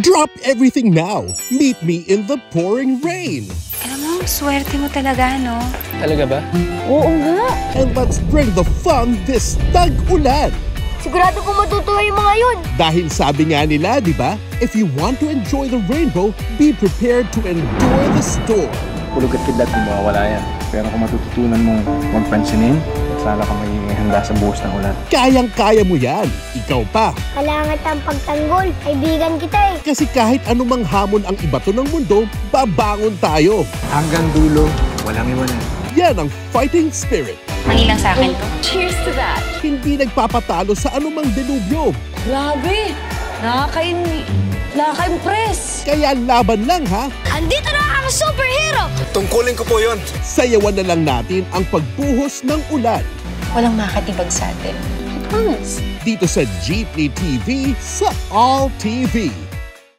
Drop everything now. Meet me in the pouring rain. Alam mo, swerte mo talaga, no? Talaga ba? Oo nga. And let's bring the fun this tag-ulan. Sigurado ko matutuwa yung mga yun. Dahil sabi nga nila, di ba? If you want to enjoy the rainbow, be prepared to endure the storm. Kulog at kidlat kung mawawala yan. Pero kung matututunan mong magpansinin, sala ka magiging handa sa buhos ng ulan. Kayang-kaya mo yan. Ikaw pa. Kailangan tayong pagtanggol. Kaibigan kita eh. Kasi kahit anumang hamon ang ibato ng mundo, babangon tayo. Hanggang dulo, walang iwanan. Yan ang fighting spirit. Mangilang sa akin to. Cheers to that. Hindi nagpapatalo sa anumang delubyo. Grabe! Nakaka-impress! Kaya laban lang ha. Andito na ang superhero! Tungkulin ko po yun. Sayawan na lang natin ang pagbuhos ng ulan. Walang makatibag sa atin. I promise. Dito sa Jeepney TV sa All TV.